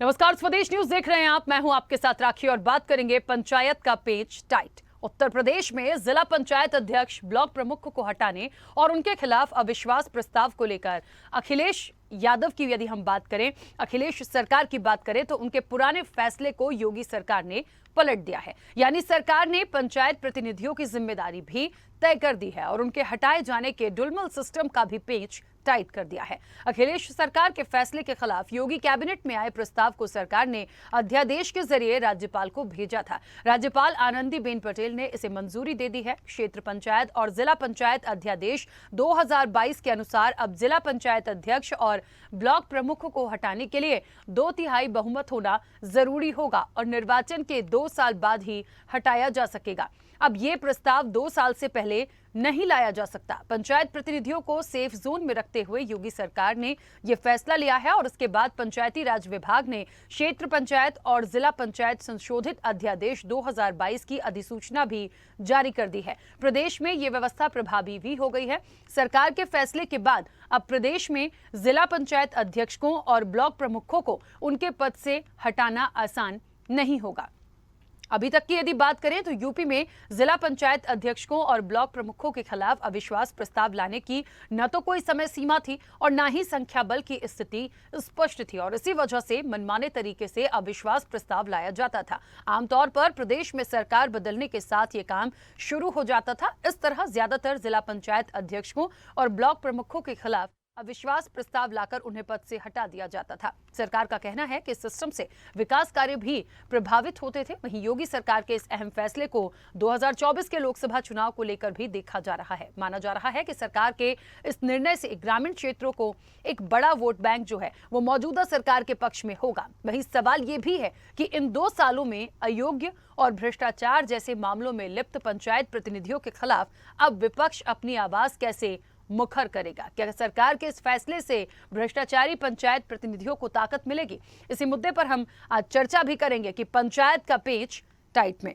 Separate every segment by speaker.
Speaker 1: नमस्कार, स्वदेश न्यूज देख रहे हैं आप। मैं हूं आपके साथ राखी और बात करेंगे पंचायत का पेच टाइट। उत्तर प्रदेश में जिला पंचायत अध्यक्ष ब्लॉक प्रमुख को हटाने और उनके खिलाफ अविश्वास प्रस्ताव को लेकर अखिलेश यादव की यदि हम बात करें, अखिलेश सरकार की बात करें तो उनके पुराने फैसले को योगी सरकार ने पलट दिया है। यानी सरकार ने पंचायत प्रतिनिधियों की जिम्मेदारी भी तय कर दी है और उनके हटाए जाने के डुलमल सिस्टम का भी पेच टाइट कर दिया है। अखिलेश सरकार के फैसले के खिलाफ योगी कैबिनेट में आए प्रस्ताव को सरकार ने अध्यादेश के जरिए राज्यपाल को भेजा था। राज्यपाल आनंदीबेन पटेल ने इसे मंजूरी दे दी है। क्षेत्र पंचायत और जिला पंचायत अध्यादेश 2022 के अनुसार अब जिला पंचायत अध्यक्ष और ब्लॉक प्रमुख को हटाने के लिए 2/3 बहुमत होना जरूरी होगा और निर्वाचन के 2 साल बाद ही हटाया जा सकेगा। अब ये प्रस्ताव 2 साल से पहले नहीं लाया जा सकता। पंचायत प्रतिनिधियों को सेफ जोन में रखते हुए योगी सरकार ने यह फैसला लिया है और उसके बाद पंचायती राज विभाग ने क्षेत्र पंचायत और जिला पंचायत संशोधित अध्यादेश 2022 की अधिसूचना भी जारी कर दी है। प्रदेश में यह व्यवस्था प्रभावी भी हो गई है। सरकार के फैसले के बाद अब प्रदेश में जिला पंचायत अध्यक्षों और ब्लॉक प्रमुखों को उनके पद से हटाना आसान नहीं होगा। अभी तक की यदि बात करें तो यूपी में जिला पंचायत अध्यक्षों और ब्लॉक प्रमुखों के खिलाफ अविश्वास प्रस्ताव लाने की न तो कोई समय सीमा थी और न ही संख्या बल की स्थिति स्पष्ट थी और इसी वजह से मनमाने तरीके से अविश्वास प्रस्ताव लाया जाता था। आमतौर पर प्रदेश में सरकार बदलने के साथ ये काम शुरू हो जाता था। इस तरह ज्यादातर जिला पंचायत अध्यक्षों और ब्लॉक प्रमुखों के खिलाफ अविश्वास प्रस्ताव लाकर उन्हें पद से हटा दिया जाता था। सरकार का कहना है कि इस सिस्टम से विकास कार्य भी प्रभावित होते थे। वहीं योगी सरकार के इस अहम फैसले को 2024 के लोकसभा चुनाव को लेकर भी देखा जा रहा है। माना जा रहा है कि सरकार के इस निर्णय से ग्रामीण क्षेत्रों को एक बड़ा वोट बैंक जो है वो मौजूदा सरकार के पक्ष में होगा। वहीं सवाल ये भी है कि इन 2 सालों में अयोग्य और भ्रष्टाचार जैसे मामलों में लिप्त पंचायत प्रतिनिधियों के खिलाफ अब विपक्ष अपनी आवाज कैसे मुखर करेगा। क्या सरकार के इस फैसले से भ्रष्टाचारी पंचायत प्रतिनिधियों को ताकत मिलेगी? इसी मुद्दे पर हम आज चर्चा भी करेंगे कि पंचायत का पेच टाइट में।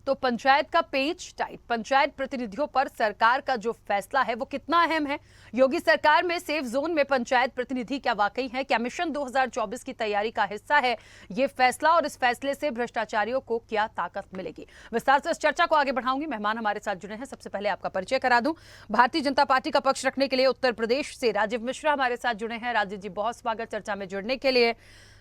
Speaker 1: तो पंचायत का पेच टाइट। पंचायत प्रतिनिधियों पर सरकार का जो फैसला है वो कितना अहम है? योगी सरकार में सेफ जोन में पंचायत प्रतिनिधि क्या वाकई है? क्या मिशन 2024 की तैयारी का हिस्सा है ये फैसला और इस फैसले से भ्रष्टाचारियों को क्या ताकत मिलेगी? विस्तार से इस चर्चा को आगे बढ़ाऊंगी। मेहमान हमारे साथ जुड़े हैं। सबसे पहले आपका परिचय करा दूं। भारतीय जनता पार्टी का पक्ष रखने के लिए उत्तर प्रदेश से राजीव मिश्रा हमारे साथ जुड़े हैं। राजीव जी, बहुत स्वागत चर्चा में जुड़ने के लिए।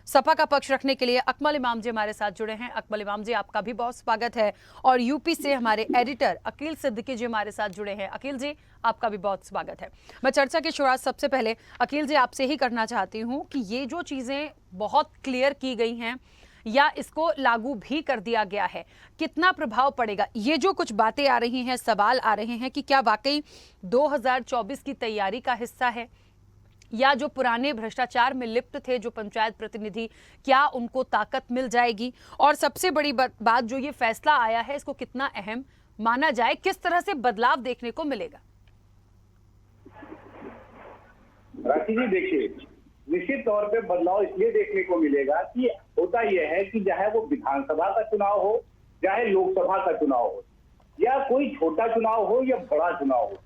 Speaker 1: सपा का पक्ष रखने के लिए अकमल इमाम जी हमारे साथ जुड़े हैं। अकमल इमाम जी, आपका भी बहुत स्वागत है। और यूपी से हमारे एडिटर अकील सिद्दीकी जी हमारे साथ जुड़े हैं। अकील जी, आपका भी बहुत स्वागत है। मैं चर्चा की शुरुआत सबसे पहले अकील जी आपसे ही करना चाहती हूं कि ये जो चीजें बहुत क्लियर की गई हैं या इसको लागू भी कर दिया गया है, कितना प्रभाव पड़ेगा? ये जो कुछ बातें आ रही हैं, सवाल आ रहे हैं कि क्या वाकई 2024 की तैयारी का हिस्सा है या जो पुराने भ्रष्टाचार में लिप्त थे जो पंचायत प्रतिनिधि, क्या उनको ताकत मिल जाएगी? और सबसे बड़ी बात जो ये फैसला आया है इसको कितना अहम माना जाए, किस तरह से बदलाव देखने को मिलेगा?
Speaker 2: राखी जी, देखिए, निश्चित तौर पे बदलाव इसलिए देखने को मिलेगा कि होता यह है कि चाहे वो विधानसभा का चुनाव हो, चाहे लोकसभा का चुनाव हो, या कोई छोटा चुनाव हो या बड़ा चुनाव हो,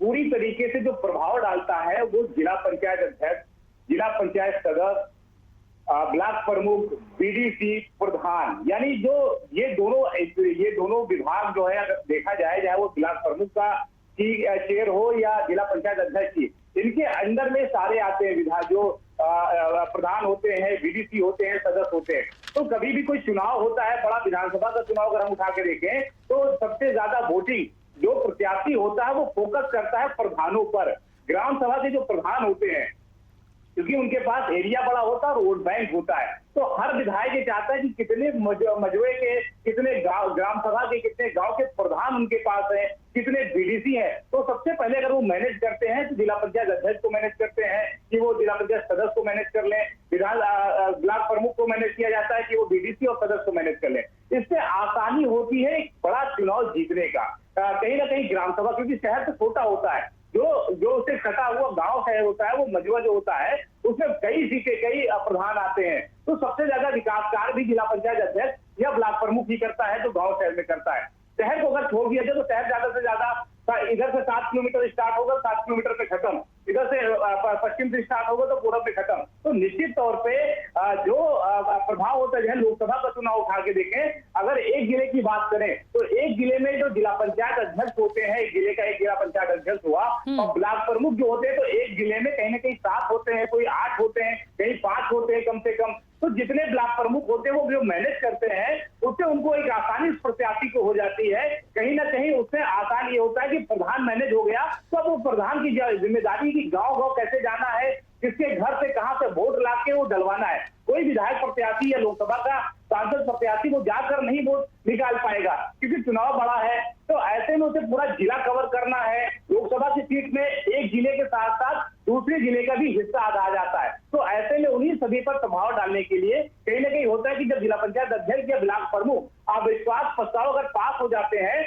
Speaker 2: पूरी तरीके से जो प्रभाव डालता है वो जिला पंचायत अध्यक्ष, जिला पंचायत सदस्य, ब्लॉक प्रमुख, बीडीसी प्रधान, यानी जो ये दोनों विभाग जो है अगर देखा जाए, चाहे वो ब्लॉक प्रमुख का चेयर हो या जिला पंचायत अध्यक्ष की, इनके अंदर में सारे आते हैं विधायक, जो प्रधान होते हैं, बीडीसी होते हैं, सदस्य होते हैं। तो कभी भी कोई चुनाव होता है, बड़ा विधानसभा का चुनाव अगर हम उठा के देखें तो सबसे ज्यादा वोटिंग जो प्रत्याशी होता है वो फोकस करता है प्रधानों पर। ग्राम सभा के जो प्रधान होते हैं, क्योंकि उनके पास एरिया बड़ा होता है और वोट बैंक होता है, तो हर विधायक ये चाहता है कि कितने मजवे के, कितने गांव, ग्राम सभा के कितने गांव के प्रधान उनके पास है, कितने बीडीसी है। तो सबसे पहले अगर वो मैनेज करते हैं तो जिला पंचायत अध्यक्ष को मैनेज करते हैं कि वो जिला पंचायत सदस्य को मैनेज कर लें, ब्लॉक प्रमुख को मैनेज किया जाता है कि वो बीडीसी और सदस्य को मैनेज कर ले। इससे आसानी होती है एक बड़ा चुनाव जीतने का। कहीं ना कहीं ग्राम सभा, क्योंकि शहर तो छोटा होता है, जो उसे कटा हुआ गांव शहर होता है, वो मजबा जो होता है उसमें कई सीटें, कई प्रधान आते हैं, तो सबसे ज्यादा विकास कार्य भी जिला पंचायत अध्यक्ष या ब्लॉक प्रमुख ही करता है, जो गांव शहर में करता है। शहर को अगर छोड़ दिया जाए तो शहर ज्यादा से ज्यादा इधर से 7 किलोमीटर स्टार्ट होगा, 7 किलोमीटर पे खत्म, इधर से पश्चिम से स्टार्ट होगा तो पूरब पे खत्म। तो निश्चित तौर पे जो प्रभाव होता है, लोकसभा का चुनाव उठा के देखें, अगर एक जिले की बात करें तो एक जिले में जो जिला पंचायत अध्यक्ष होते हैं, एक जिले का एक जिला पंचायत अध्यक्ष हुआ, और ब्लॉक प्रमुख जो होते हैं तो एक जिले में कहीं ना कहीं 7 होते हैं, कोई 8 होते हैं, कहीं 5 होते हैं कम से कम। तो जितने ब्लॉक प्रमुख होते हैं वो जो मैनेज करते हैं, उससे उनको एक आसानी प्रत्याशी को हो जाती है। कहीं ना कहीं उससे आसान ये होता है कि प्रधान मैनेज हो गया तो अब वो प्रधान की जिम्मेदारी की गांव-गांव कैसे जाना है, किसके घर से कहां से वोट ला के वो डलवाना है। कोई विधायक प्रत्याशी या लोकसभा का सांसद प्रत्याशी वो जाकर नहीं वोट निकाल पाएगा, क्योंकि चुनाव बड़ा है। तो ऐसे में उसे पूरा जिला कवर करना है। लोकसभा की सीट में एक जिले के साथ साथ दूसरे जिले का भी हिस्सा आ जाता है। तो ऐसे में उन्हीं सभी पर प्रभाव डालने के लिए कहीं ना कहीं होता है कि जब जिला पंचायत अध्यक्ष या ब्लॉक प्रमुख अविश्वास प्रस्ताव अगर पास हो जाते हैं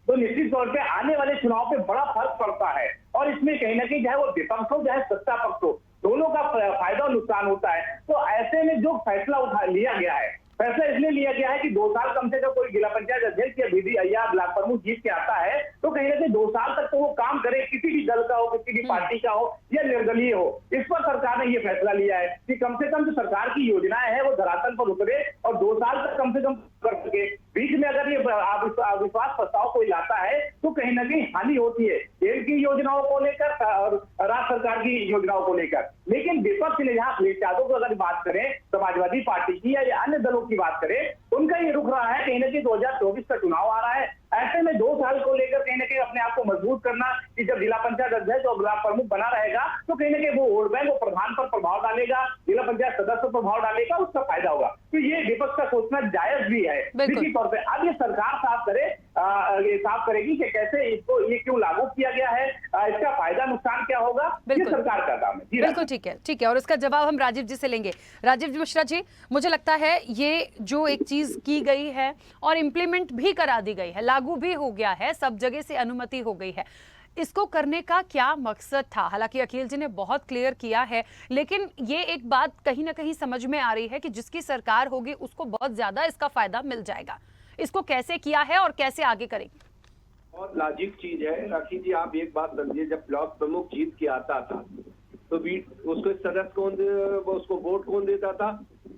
Speaker 2: तो निश्चित तौर पे आने वाले चुनाव पे बड़ा फर्क पड़ता है। और इसमें कहीं ना कहीं चाहे वो विपक्ष हो चाहे सत्ता पक्ष हो, दोनों का फायदा और नुकसान होता है। तो ऐसे में जो फैसला उठा लिया गया है, फैसला इसलिए लिया गया है कि 2 साल कम से कम कोई जिला पंचायत अध्यक्ष या बीडी या ब्लॉक प्रमुख जीत के आता है तो कहीं ना कहीं 2 साल तक तो वो काम करे, किसी भी दल का हो, किसी भी पार्टी का हो या निर्दलीय हो। इस पर सरकार ने ये फैसला लिया है कि कम से कम जो सरकार की योजनाएं हैं वो धरातल पर उतरे और 2 साल तक कम से कम कर सके। बीच में अगर ये अविश्वास प्रस्ताव कोई लाता है तो कहीं ना कहीं हानि होती है केंद्र की योजनाओं को लेकर और राज्य सरकार की योजनाओं को लेकर। लेकिन विपक्ष ने यहाँ अखिलेश यादव को अगर बात करें, समाजवादी पार्टी की या अन्य दलों की बात करें, उनका ये रुख रहा है कहीं ना कहीं 2024 का चुनाव आ रहा है, ऐसे में 2 साल को लेकर कहीं ना कहीं अपने आप को मजबूत करना कि जब जिला पंचायत अध्यक्ष और ब्लॉक प्रमुख बना रहेगा तो कहीं ना कहीं वो वोट बैंक, वो प्रधान पर प्रभाव डालेगा, जिला पंचायत सदस्य पर प्रभाव डालेगा, उसका फायदा होगा। तो ये विपक्ष का सोचना जायज भी है निश्चित तौर पर। अब ये सरकार साफ करेगी कि कैसे इसको ये क्यों लागू किया गया है, इसका फायदा नुकसान क्या होगा, ये सरकार का काम है।
Speaker 1: बिल्कुल ठीक है, और इसका जवाब हम राजीव जी से लेंगे। राजीव जी मिश्रा जी, मुझे लगता है ये जो एक चीज की गई है और इम्प्लीमेंट भी करा दी गई है, लागू भी हो गया है, सब जगह से अनुमति हो गई है, इसको करने का क्या मकसद था? हालांकि अखिल जी ने बहुत क्लियर किया है, लेकिन ये एक बात कहीं ना कहीं समझ में आ रही है कि जिसकी सरकार होगी उसको बहुत ज्यादा इसका फायदा मिल जाएगा। इसको कैसे किया है और कैसे आगे करेंगे?
Speaker 3: बहुत लाजिक चीज है राखी जी। आप एक बात समझिए, जब ब्लॉक प्रमुख जीत के आता था तो उसको सदस्य कौन, उसको वोट कौन देता था?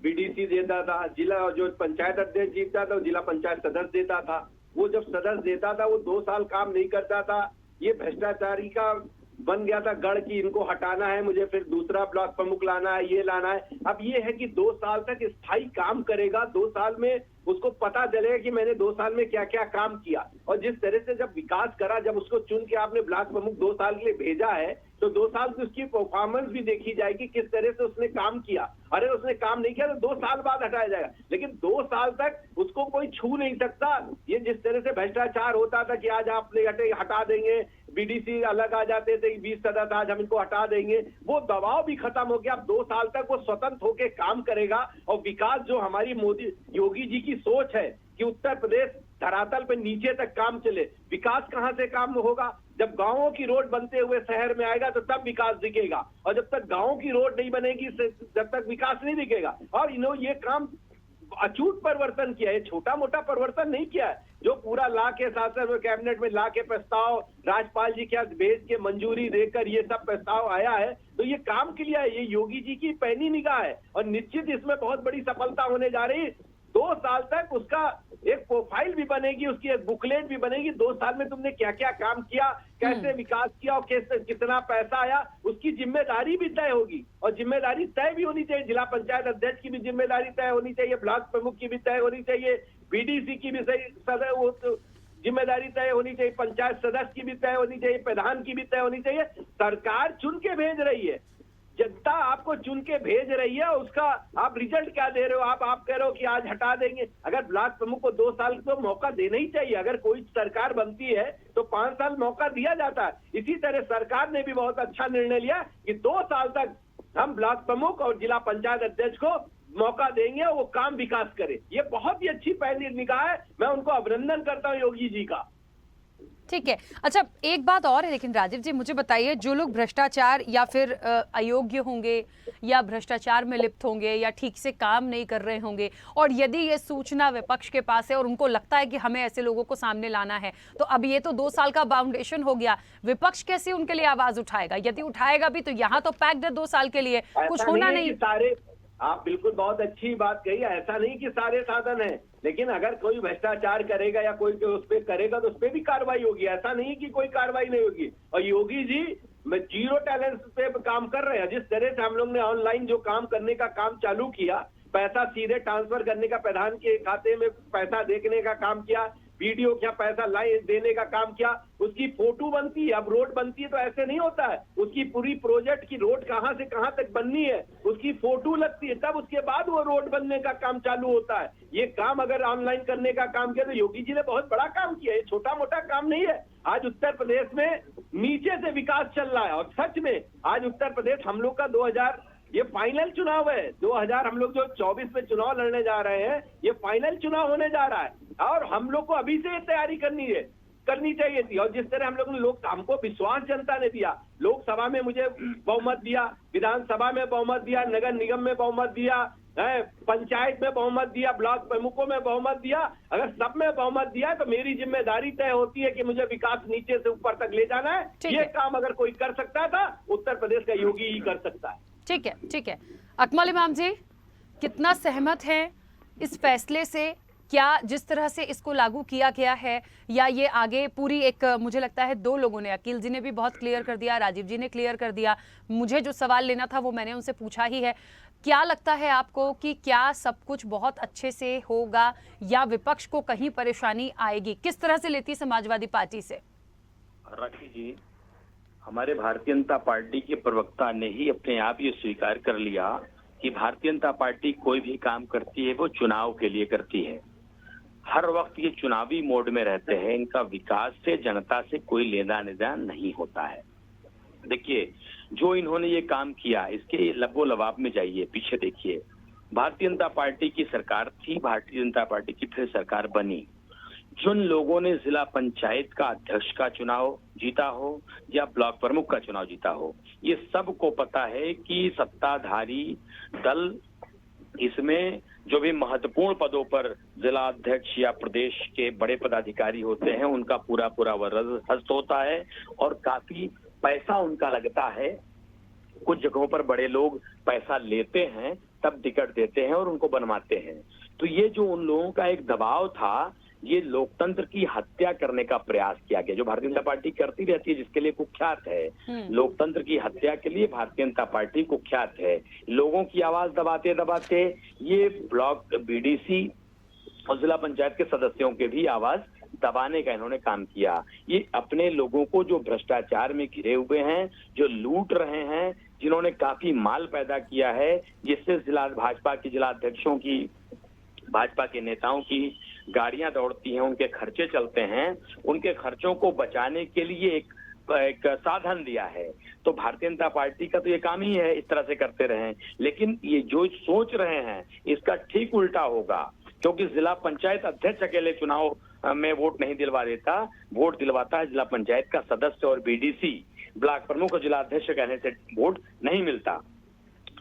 Speaker 3: बीडीसी देता था। जिला जो पंचायत अध्यक्ष जीतता था जिला पंचायत सदस्य देता था। वो जब सदस्य देता था वो 2 साल काम नहीं करता था, ये भ्रष्टाचारी का बन गया था गढ़ की इनको हटाना है, मुझे फिर दूसरा ब्लॉक प्रमुख लाना है, ये लाना है। अब ये है कि 2 साल तक स्थायी काम करेगा, 2 साल में उसको पता चलेगा कि मैंने 2 साल में क्या क्या काम किया। और जिस तरह से जब विकास करा, जब उसको चुन के आपने ब्लॉक प्रमुख 2 साल के लिए भेजा है तो 2 साल की उसकी परफॉर्मेंस भी देखी जाएगी, किस तरह से उसने काम किया। अरे उसने काम नहीं किया तो 2 साल बाद हटाया जाएगा, लेकिन 2 साल तक उसको कोई छू नहीं सकता। ये जिस तरह से भ्रष्टाचार होता था कि आज आप हटा देंगे, बीडीसी अलग आ जाते थे 20 सदस्य, आज हम इनको हटा देंगे, वो दबाव भी खत्म हो गया। अब 2 साल तक वो स्वतंत्र होकर काम करेगा। और विकास जो हमारी मोदी योगी जी की सोच है कि उत्तर प्रदेश धरातल पे नीचे तक काम चले, विकास कहां से काम होगा? जब गांवों की रोड बनते हुए शहर में आएगा तो तब विकास दिखेगा, और जब तक गांवों की रोड नहीं बनेगी जब तक विकास नहीं दिखेगा। और इन्होंने ये काम अचूक परिवर्तन किया है, छोटा मोटा परिवर्तन नहीं किया है। जो पूरा ला के शासन कैबिनेट में ला के प्रस्ताव राज्यपाल जी के भेज के मंजूरी देकर ये सब प्रस्ताव आया है, तो ये काम के लिए ये योगी जी की पैनी निगाह है और निश्चित इसमें बहुत बड़ी सफलता होने जा रही है। 2 साल तक उसका एक प्रोफाइल भी बनेगी, उसकी एक बुकलेट भी बनेगी। 2 साल में तुमने क्या क्या काम किया, कैसे विकास किया और कैसे कितना पैसा आया, उसकी जिम्मेदारी भी तय होगी। और जिम्मेदारी तय भी होनी चाहिए, जिला पंचायत अध्यक्ष की भी जिम्मेदारी तय होनी चाहिए, ब्लॉक प्रमुख की भी तय होनी चाहिए, बीडीसी की भी जिम्मेदारी तय होनी चाहिए, पंचायत सदस्य की भी तय होनी चाहिए, प्रधान की भी तय होनी चाहिए। सरकार चुन के भेज रही है, जनता आपको चुन के भेज रही है, उसका आप रिजल्ट क्या दे रहे हो? आप कह रहे हो कि आज हटा देंगे। अगर ब्लॉक प्रमुख को 2 साल तो मौका देना ही चाहिए। अगर कोई सरकार बनती है तो 5 साल मौका दिया जाता है। इसी तरह सरकार ने भी बहुत अच्छा निर्णय लिया कि 2 साल तक हम ब्लॉक प्रमुख और जिला पंचायत अध्यक्ष को मौका देंगे वो काम विकास करे। ये बहुत ही अच्छी पहल निगाह है, मैं उनको अभिनंदन करता हूँ योगी जी का।
Speaker 1: ठीक है। अच्छा, एक बात और है लेकिन राजीव जी, मुझे बताइए, जो लोग भ्रष्टाचार या फिर अयोग्य होंगे या भ्रष्टाचार में लिप्त होंगे या ठीक से काम नहीं कर रहे होंगे, और यदि ये सूचना विपक्ष के पास है और उनको लगता है कि हमें ऐसे लोगों को सामने लाना है, तो अब ये तो 2 साल का बाउंडेशन हो गया, विपक्ष कैसे उनके लिए आवाज उठाएगा? यदि उठाएगा भी तो यहाँ तो पैक्ड है 2 साल के लिए, कुछ होना नहीं।
Speaker 3: सारे, आप बिल्कुल बहुत अच्छी बात कही, ऐसा नहीं कि सारे साधन है, लेकिन अगर कोई भ्रष्टाचार करेगा या कोई उस पर करेगा तो उस पर भी कार्रवाई होगी। ऐसा नहीं कि कोई कार्रवाई नहीं होगी। और योगी जी में जीरो टैलेंट पे काम कर रहे हैं। जिस तरह से हम लोग ने ऑनलाइन जो काम करने का काम चालू किया, पैसा सीधे ट्रांसफर करने का, प्रधान के खाते में पैसा देखने का काम किया, वीडियो क्या पैसा लाइन देने का काम किया, उसकी फोटो बनती है। अब रोड बनती है तो ऐसे नहीं होता है, उसकी पूरी प्रोजेक्ट की रोड कहां से कहां तक बननी है उसकी फोटो लगती है, तब उसके बाद वो रोड बनने का काम चालू होता है। ये काम अगर ऑनलाइन करने का काम किया तो योगी जी ने बहुत बड़ा काम किया है, छोटा मोटा काम नहीं है। आज उत्तर प्रदेश में नीचे से विकास चल रहा है। और सच में आज उत्तर प्रदेश हम लोग का 2000 ये फाइनल चुनाव है। 2000 हम लोग जो 24 में चुनाव लड़ने जा रहे हैं, ये फाइनल चुनाव होने जा रहा है और हम लोग को अभी से तैयारी करनी चाहिए थी। और जिस तरह हम लोग ने हमको विश्वास जनता ने दिया, लोकसभा में मुझे बहुमत दिया, विधानसभा में बहुमत दिया, नगर निगम में बहुमत दिया, पंचायत में बहुमत दिया, ब्लॉक प्रमुखों में बहुमत दिया। अगर सब में बहुमत दिया है तो मेरी जिम्मेदारी तय होती है कि मुझे विकास नीचे से ऊपर तक ले जाना है। ये काम अगर कोई कर सकता था, उत्तर प्रदेश का योगी ही कर सकता है। ठीक है,
Speaker 1: ठीक है। अकमल इमाम जी, कितना सहमत हैं इस फैसले से? क्या जिस तरह से इसको लागू किया गया है, या ये आगे पूरी एक, मुझे लगता है 2 लोगों ने, अकील जी ने भी बहुत क्लियर कर दिया, राजीव जी ने क्लियर कर दिया, मुझे जो सवाल लेना था वो मैंने उनसे पूछा ही है। क्या लगता है आपको कि क्या सब कुछ बहुत अच्छे से होगा या विपक्ष को कहीं परेशानी आएगी? किस तरह से लेती समाजवादी पार्टी से?
Speaker 4: राखी जी, हमारे भारतीय जनता पार्टी के प्रवक्ता ने ही अपने आप ये स्वीकार कर लिया कि भारतीय जनता पार्टी कोई भी काम करती है वो चुनाव के लिए करती है। हर वक्त ये चुनावी मोड में रहते हैं, इनका विकास से, जनता से कोई लेना देना नहीं होता है। देखिए, जो इन्होंने ये काम किया, इसके लबो लबाब में जाइए, पीछे देखिए। भारतीय जनता पार्टी की सरकार थी, भारतीय जनता पार्टी की फिर सरकार बनी। जिन लोगों ने जिला पंचायत का अध्यक्ष का चुनाव जीता हो या ब्लॉक प्रमुख का चुनाव जीता हो, ये सबको पता है कि सत्ताधारी दल इसमें जो भी महत्वपूर्ण पदों पर जिला अध्यक्ष या प्रदेश के बड़े पदाधिकारी होते हैं, उनका पूरा हस्त होता है और काफी पैसा उनका लगता है। कुछ जगहों पर बड़े लोग पैसा लेते हैं, तब टिकट देते हैं और उनको बनवाते हैं। तो ये जो उन लोगों का एक दबाव था, ये लोकतंत्र की हत्या करने का प्रयास किया गया, जो भारतीय जनता पार्टी करती रहती है, जिसके लिए कुख्यात है। लोकतंत्र की हत्या के लिए भारतीय जनता पार्टी कुख्यात है। लोगों की आवाज दबाते दबाते ये ब्लॉक बीडीसी और जिला पंचायत के सदस्यों के भी आवाज दबाने का इन्होंने काम किया। ये अपने लोगों को जो भ्रष्टाचार में घिरे हुए हैं, जो लूट रहे हैं, जिन्होंने काफी माल पैदा किया है, जिससे जिला भाजपा की जिला अध्यक्षों की, भाजपा के नेताओं की गाड़ियां दौड़ती हैं, उनके खर्चे चलते हैं, उनके खर्चों को बचाने के लिए एक साधन दिया है। तो भारतीय जनता पार्टी का तो ये काम ही है, इस तरह से करते रहें। लेकिन ये जो सोच रहे हैं, इसका ठीक उल्टा होगा, क्योंकि जिला पंचायत अध्यक्ष अकेले चुनाव में वोट नहीं दिलवा देता, वोट दिलवाता है जिला पंचायत का सदस्य और बीडीसी। ब्लॉक प्रमुख और जिला अध्यक्ष कहने से वोट नहीं मिलता।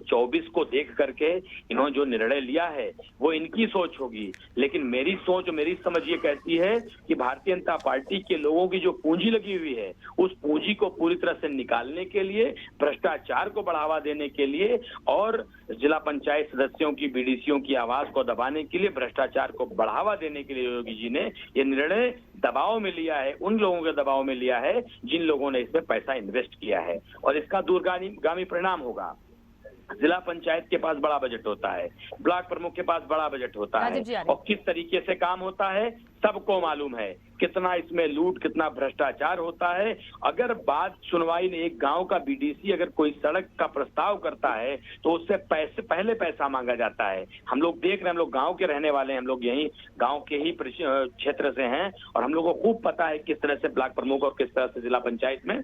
Speaker 4: 24 को देख करके इन्होंने जो निर्णय लिया है वो इनकी सोच होगी, लेकिन मेरी सोच, मेरी समझ ये कहती है कि भारतीय जनता पार्टी के लोगों की जो पूंजी लगी हुई है, उस पूंजी को पूरी तरह से निकालने के लिए, भ्रष्टाचार को बढ़ावा देने के लिए और जिला पंचायत सदस्यों की, बीडीसीओं की आवाज को दबाने के लिए, भ्रष्टाचार को बढ़ावा देने के लिए योगी जी ने ये निर्णय दबाव में लिया है, उन लोगों के दबाव में लिया है जिन लोगों ने इसमें पैसा इन्वेस्ट किया है। और इसका दूरगामी परिणाम होगा। जिला पंचायत के पास बड़ा बजट होता है, ब्लॉक प्रमुख के पास बड़ा बजट होता है, और किस तरीके से काम होता है सबको मालूम है। कितना इसमें लूट, कितना भ्रष्टाचार होता है। अगर बात सुनवाई ने, एक गांव का बीडीसी अगर कोई सड़क का प्रस्ताव करता है तो उससे पहले पैसा मांगा जाता है। हम लोग देख रहे हैं, हम लोग गांव के रहने वाले हैं, हम लोग यही गांव के ही क्षेत्र से हैं और हम लोग को खूब पता है किस तरह से ब्लॉक प्रमुख और किस तरह से जिला पंचायत में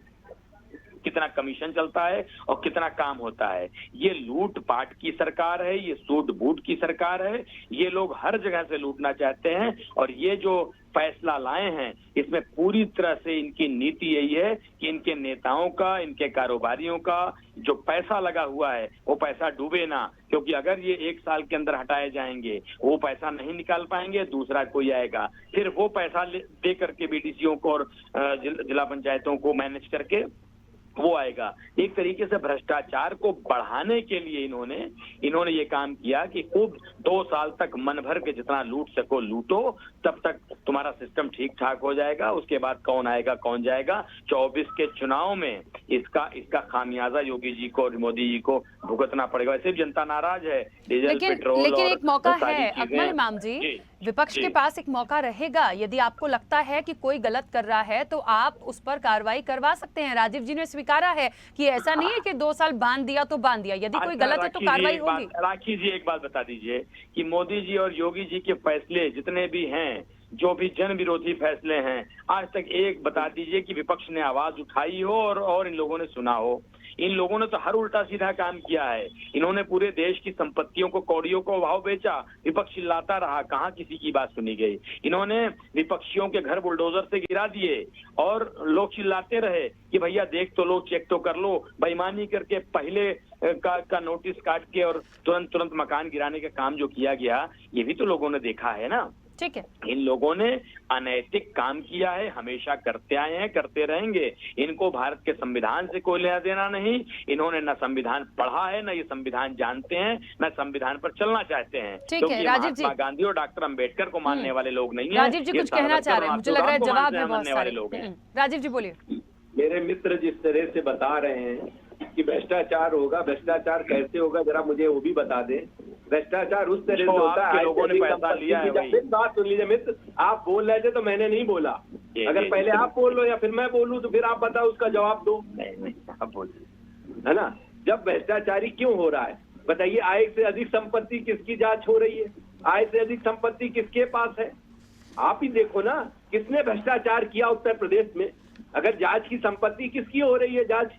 Speaker 4: कितना कमीशन चलता है और कितना काम होता है। ये लूट पाट की सरकार है, ये सूट बूट की सरकार है। ये लोग हर जगह से लूटना चाहते हैं और ये जो फैसला लाए हैं इसमें पूरी तरह से इनकी नीति यही है कि इनके नेताओं का, इनके कारोबारियों का जो पैसा लगा हुआ है वो पैसा डूबे ना, क्योंकि अगर ये 1 साल के अंदर हटाए जाएंगे वो पैसा नहीं निकाल पाएंगे, दूसरा कोई आएगा, फिर वो पैसा दे करके बीडीसीओ को और जिला पंचायतों को मैनेज करके वो आएगा। एक तरीके से भ्रष्टाचार को बढ़ाने के लिए इन्होंने ये काम किया कि खूब 2 साल तक मन भर के जितना लूट सको लूटो, तब तक तुम्हारा सिस्टम ठीक ठाक हो जाएगा, उसके बाद कौन आएगा कौन जाएगा। 24 के चुनाव में इसका खामियाजा योगी जी को और मोदी जी को भुगतना पड़ेगा। वैसे भी जनता नाराज है, डीजल पेट्रोल।
Speaker 1: लेकिन एक मौका है अकमल इमाम जी, विपक्ष के पास एक मौका रहेगा। यदि आपको लगता है कि कोई गलत कर रहा है तो आप उस पर कार्रवाई करवा सकते हैं। राजीव जी ने स्वीकारा है कि ऐसा नहीं है कि 2 साल बांध दिया तो बांध दिया, यदि कोई गलत है तो कार्रवाई होगी।
Speaker 4: राखी जी एक बात बता दीजिए कि मोदी जी और योगी जी के फैसले जितने भी हैं, जो भी जन विरोधी फैसले हैं, आज तक एक बता दीजिए कि विपक्ष ने आवाज उठाई हो और इन लोगों ने सुना हो। इन लोगों ने तो हर उल्टा सीधा काम किया है। इन्होंने पूरे देश की संपत्तियों को, कौड़ियों को भाव बेचा, विपक्ष चिल्लाता रहा, कहाँ किसी की बात सुनी गई। इन्होंने विपक्षियों के घर बुलडोजर से गिरा दिए और लोग चिल्लाते रहे कि भैया देख तो लो, चेक तो कर लो। बेईमानी करके पहले का नोटिस काट के और तुरंत मकान गिराने का काम जो किया गया, ये भी तो लोगों ने देखा है ना।
Speaker 1: ठीक है,
Speaker 4: इन लोगों ने अनैतिक काम किया है, हमेशा करते आए हैं, करते रहेंगे। इनको भारत के संविधान से कोई लेना देना नहीं। इन्होंने न संविधान पढ़ा है, न ये संविधान जानते हैं, न संविधान पर चलना चाहते हैं।
Speaker 1: क्योंकि महात्मा
Speaker 4: गांधी और डॉक्टर अंबेडकर को मानने वाले लोग नहीं है।
Speaker 1: राजीव जी कुछ कहना चाह रहे हैं, मुझे लग रहा है जवाब में बहुत सारे
Speaker 4: लोग हैं।
Speaker 1: राजीव जी बोलिए।
Speaker 3: मेरे मित्र जिस तरह से बता रहे हैं कि भ्रष्टाचार होगा, भ्रष्टाचार कैसे होगा जरा मुझे वो भी बता दें। भ्रष्टाचार उस तरह से होता है,
Speaker 4: लोगों ने पैसा लिया है।
Speaker 3: बात सुन लीजिए मित्र, आप बोल रहे थे तो मैंने नहीं बोला। अगर पहले आप बोल लो या फिर मैं बोलूं तो फिर आप बताओ, उसका जवाब दो।
Speaker 4: नहीं, आप बोलिए,
Speaker 3: है ना। जब भ्रष्टाचारी क्यों हो रहा है बताइए। आय से अधिक संपत्ति किसकी जांच हो रही है? आय से अधिक संपत्ति किसके पास है? आप ही देखो ना, किसने भ्रष्टाचार किया उत्तर प्रदेश में? अगर जांच की संपत्ति किसकी हो रही है जांच,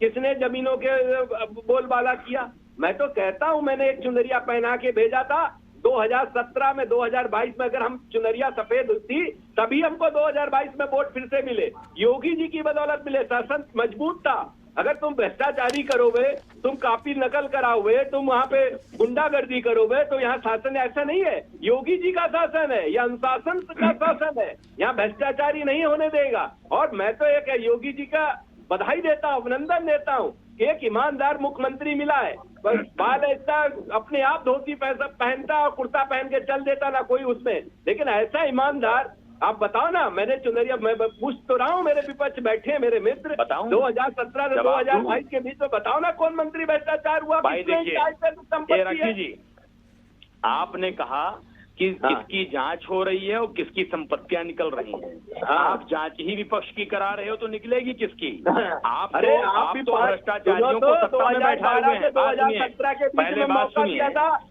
Speaker 3: किसने जमीनों के बोलबाला किया? मैं तो कहता हूं, मैंने एक चुनरिया पहना के भेजा था 2017 में, 2022 में अगर हम चुनरिया सफेद थी तभी हमको 2022 में वोट फिर से मिले, योगी जी की बदौलत मिले। शासन मजबूत था। अगर तुम भ्रष्टाचारी करोगे, तुम कापी नकल कराओगे, तुम वहाँ पे गुंडागर्दी करोगे, तो यहाँ शासन ऐसा नहीं है। योगी जी का शासन है, यह अनुशासन का शासन है। यहाँ भ्रष्टाचारी नहीं होने देगा। और मैं तो एक योगी जी का बधाई देता हूँ, अभिनंदन देता हूँ कि एक ईमानदार मुख्यमंत्री मिला है। बस बाल ऐसा अपने आप धोती पहनता और कुर्ता पहन के चल देता, ना कोई उसमें, लेकिन ऐसा ईमानदार। आप बताओ ना, मैंने चुनरिया, मैं पूछ तो रहा हूँ, मेरे विपक्ष बैठे हैं मेरे मित्र, 2017 से 2022 के बीच में बताओ ना कौन मंत्री भ्रष्टाचार हुआ?
Speaker 4: भाई देखिए, राखी जी, आपने कहा कि किसकी जांच हो रही है और किसकी संपत्तियां निकल रही हैं। आप जांच ही विपक्ष की करा रहे हो तो निकलेगी किसकी? आप तो भ्रष्टाचारियों को सत्ता में बैठा हुए हैं। पहले बात सुनिए,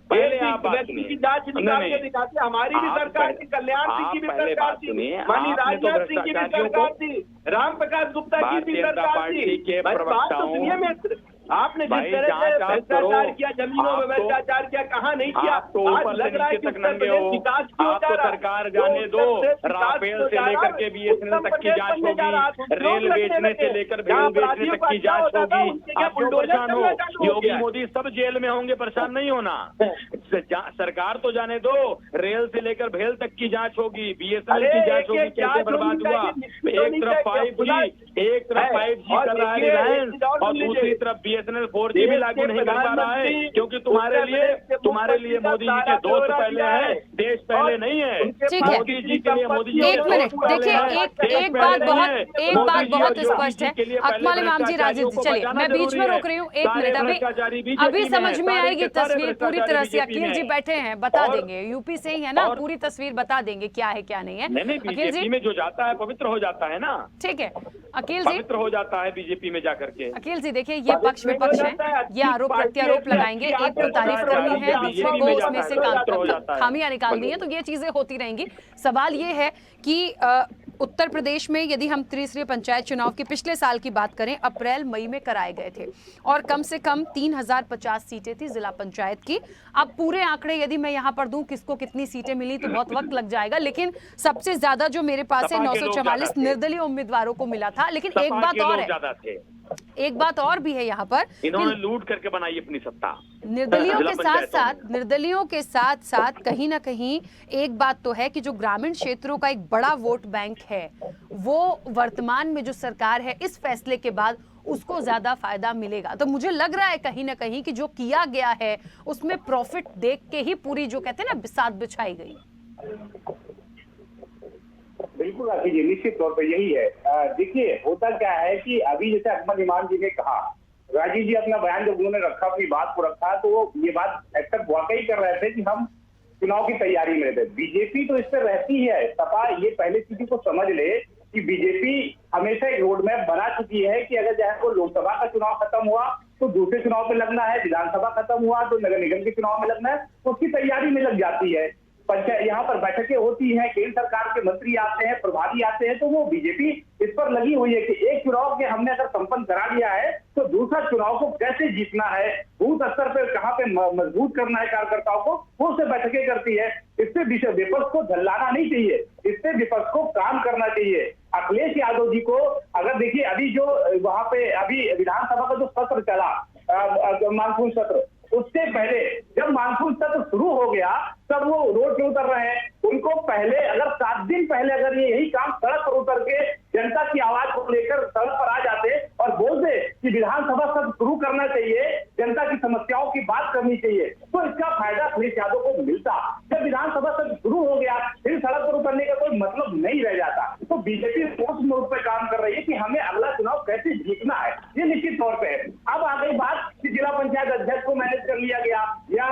Speaker 4: पहले आप बात सुनिए,
Speaker 3: जांच निकाल के दिखाते। हमारी भी सरकार थी, कल्याण सिंह की भी सरकार थी, माननीय राजनाथ सिंह की भी सरकार थी, राम प्रकाश गुप्ता की भी सरकार थी। बात तो सुनिए मित्र, आपने जिस तरह से भ्रष्टाचार किया, जमीनों में भ्रष्टाचार किया, कहाँ नहीं किया? आज लग रहा है कि उत्तर प्रदेश विकास क्यों जा रहा है?
Speaker 4: सरकार जाने दो, राफेल से लेकर के बीएसएनएल तक की जांच होगी, रेल बेचने से लेकर भेड़ बेचने तक की जांच होगी। आप क्यों परेशान हो? योगी मोदी सब जेल में होंगे, परेशान नहीं होना। सरकार तो जाने दो, रेल से लेकर भेल तक की जांच होगी, बीएसएनएल की जांच होगी, कैसे बर्बाद हुआ। एक तरफ 5G कर रहा है रिलायंस, और दूसरी तरफ BSNL 4G भी लागू नहीं कर पा रहा है, क्योंकि तुम्हारे लिए मोदी जी के दोस्त पहले हैं, देश पहले नहीं है। मोदी जी के लिए मोदी जी।
Speaker 1: एक मिनट देखिए, एक बात बहुत स्पष्ट है। अकमल इमाम जी, राजीव जी, चलिए मैं बीच में रोक रही हूँ, 1 मिनट। अभी समझ में आएगी तस्वीर पूरी तरह से। अखिल जी बैठे हैं, बता देंगे, यूपी से ही है ना, पूरी तस्वीर बता देंगे क्या है क्या नहीं है।
Speaker 4: अखिल जी, में जो जाता है पवित्र हो जाता है ना।
Speaker 1: ठीक है अखिल जी,
Speaker 4: पवित्र हो जाता है बीजेपी में जाकर के।
Speaker 1: अखिल जी देखिए, ये पक्ष विपक्ष है, ये आरोप प्रत्यारोप लगाएंगे, एक को तारीफ करनी है, दूसरे को उसमें से खामियां निकालनी है, तो ये चीजें होती रहेंगी। सवाल ये है कि उत्तर प्रदेश में यदि हम त्रिस्तरीय पंचायत चुनाव के पिछले साल की बात करें, अप्रैल मई में कराए गए थे और कम से कम 3050 सीटें थी जिला पंचायत की। अब पूरे आंकड़े यदि मैं यहाँ पर दूं किसको कितनी सीटें मिली तो बहुत वक्त लग जाएगा, लेकिन सबसे ज्यादा जो मेरे पास है 944 निर्दलीय उम्मीदवारों को मिला था। लेकिन एक बात और है, एक बात और भी है यहाँ पर,
Speaker 4: इन्होंने लूट करके बनाई अपनी सत्ता।
Speaker 1: निर्दलियों के साथ साथ कहीं ना कहीं एक बात तो है कि जो ग्रामीण क्षेत्रों का एक बड़ा वोट बैंक है वो वर्तमान में जो सरकार है इस फैसले के बाद उसको ज्यादा फायदा मिलेगा। तो मुझे लग रहा है कहीं ना कहीं कि जो किया गया है उसमें प्रॉफिट देख के ही पूरी जो कहते हैं ना बिसात बिछाई गई।
Speaker 2: बिल्कुल राखी जी, निश्चित तौर पर यही है। देखिए होता क्या है कि अभी जैसे अहमद इमाम जी ने कहा, राजीव जी अपना बयान जब उन्होंने रखा, अपनी बात को रखा, तो वो ये बात एक्सेप्ट वाकई कर रहे थे कि हम चुनाव की तैयारी में थे। बीजेपी तो इस पर रहती है, सपा ये पहले किसी को समझ ले कि बीजेपी हमेशा एक रोड मैप बना चुकी है कि अगर चाहे वो लोकसभा का चुनाव खत्म हुआ तो दूसरे चुनाव में लगना है, विधानसभा खत्म हुआ तो नगर निगम के चुनाव में लगना है, तो उसकी तैयारी में लग जाती है। पंचायत यहाँ पर बैठकें होती हैं, केंद्र सरकार के मंत्री आते हैं, प्रभारी आते हैं, तो वो बीजेपी इस पर लगी हुई है कि एक चुनाव के हमने अगर संपन्न करा लिया है तो दूसरा चुनाव को कैसे जीतना है, बूथ स्तर पर कहाँ पे मजबूत करना है कार्यकर्ताओं को, वो से बैठकें करती है। इससे विपक्ष को झल्लाना नहीं चाहिए, इससे विपक्ष को काम करना चाहिए। अखिलेश यादव जी को अगर देखिए अभी जो वहां पे अभी विधानसभा का जो सत्र चला मानसून सत्र, उससे पहले जब मानसून सत्र शुरू हो गया तब वो रोड पे उतर रहे हैं। उनको पहले अगर 7 दिन पहले अगर ये यही काम सड़क पर उतर के जनता की आवाज को लेकर सड़क पर आ जाते और बोलते कि विधानसभा सत्र शुरू करना चाहिए, जनता की समस्याओं की बात करनी चाहिए, तो इसका फायदा अखिलेश यादव को मिलता। जब विधानसभा सत्र शुरू हो गया फिर सड़क पर उतरने का कोई मतलब नहीं रह जाता। तो बीजेपी उस मोड पर काम कर रही है कि हमें अगला चुनाव कैसे जीतना है, ये निश्चित तौर पर है। अब आ गई बात कि जिला पंचायत अध्यक्ष को मैनेज कर लिया गया या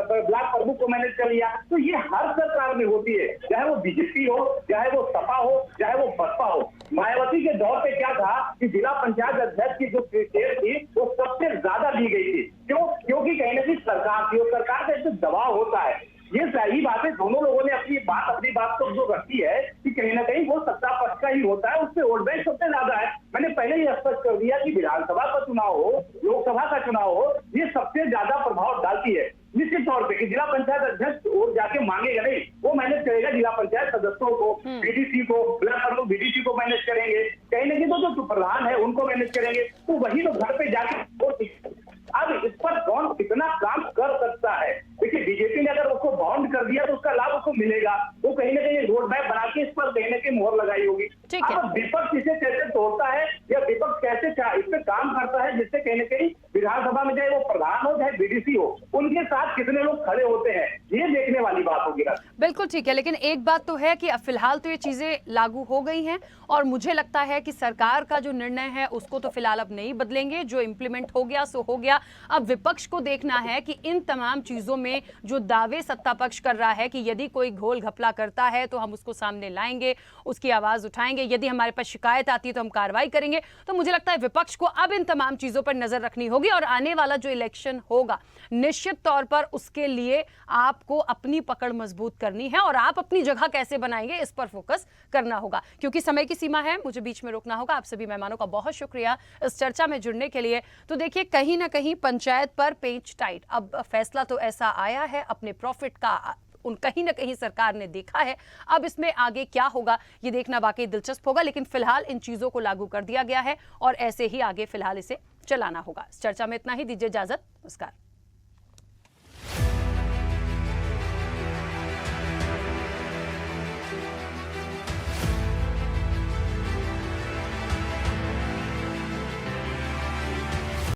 Speaker 2: ब्लॉक प्रमुख को मैनेज कर लिया, तो ये हर सरकार में होती है, चाहे वो बीजेपी हो, चाहे वो सपा हो, चाहे वो बसपा हो। मायावती के दौर पे क्या था कि जिला पंचायत अध्यक्ष की जो सीटें थी वो सबसे ज्यादा ली गई थी। क्यों? क्योंकि कहीं ना कहीं सरकार थी और सरकार का एक दबाव होता है। ये सही बात है, दोनों लोगों ने अपनी बात को जो रखी है कि कहीं ना कहीं वो सत्ता पक्ष का ही होता है, उससे वोट बैंक सबसे ज्यादा है। मैंने पहले ही स्पष्ट कर दिया कि विधानसभा का चुनाव हो, लोकसभा का चुनाव हो, ये सबसे ज्यादा प्रभाव डालती है। निश्चित तौर पे कि जिला पंचायत अध्यक्ष वोट जाके मांगेगा नहीं, वो मैनेज करेगा जिला पंचायत सदस्यों को, बीडीसी को, ब्लॉक प्रमुख बीडीसी को मैनेज करेंगे, कहीं ना कहीं तो जो प्रधान है उनको मैनेज करेंगे, तो वही तो घर पे जाके वोट। अब इस पर कौन कितना काम कर सकता है? देखिए बीजेपी ने अगर उसको बाउंड कर दिया तो उसका लाभ उसको मिलेगा, वो कहीं ना कहीं रोड मैप बना के इस पर कहीं ना कहीं मोहर लगाई होगी। अब विपक्ष इसे कैसे तोड़ता है या विपक्ष कैसे इस पे काम करता है जिससे कहीं ना कहीं विधानसभा में चाहे वो प्रधान हो चाहे बीडीसी हो, उनके साथ कितने लोग खड़े होते हैं, ये देखने वाली बात होगी।
Speaker 1: बिल्कुल ठीक है, लेकिन एक बात तो है कि अब फिलहाल तो ये चीजें लागू हो गई हैं और मुझे लगता है कि सरकार का जो निर्णय है उसको तो फिलहाल अब नहीं बदलेंगे, जो इम्प्लीमेंट हो गया सो हो गया। अब विपक्ष को देखना है कि इन तमाम चीजों में जो दावे सत्ता पक्ष कर रहा है कि यदि कोई घोल घपला करता है तो हम उसको सामने लाएंगे, उसकी आवाज उठाएंगे, यदि हमारे पास शिकायत आती है तो हम कार्रवाई करेंगे। तो मुझे लगता है विपक्ष को अब इन तमाम चीजों पर नजर रखनी होगी और आने वाला जो इलेक्शन होगा निश्चित तौर पर उसके लिए आपको अपनी पकड़ मजबूत करनी है और आप अपनी जगह कैसे बनाएंगे इस पर फोकस करना होगा। क्योंकि समय की सीमा है, मुझे बीच में रोकना होगा। आप सभी मेहमानों का बहुत शुक्रिया इस चर्चा में जुड़ने के लिए। तो देखिए कहीं ना कहीं पंचायत पर पेच टाइट, अब फैसला तो ऐसा आया है, अपने प्रॉफिट का कहीं ना कहीं सरकार ने देखा है। अब इसमें आगे क्या होगा ये देखना वाकई दिलचस्प होगा, लेकिन फिलहाल इन चीजों को लागू कर दिया गया है और ऐसे ही आगे फिलहाल इसे चलाना होगा। इस चर्चा में इतना ही, दीजिए इजाजत, नमस्कार।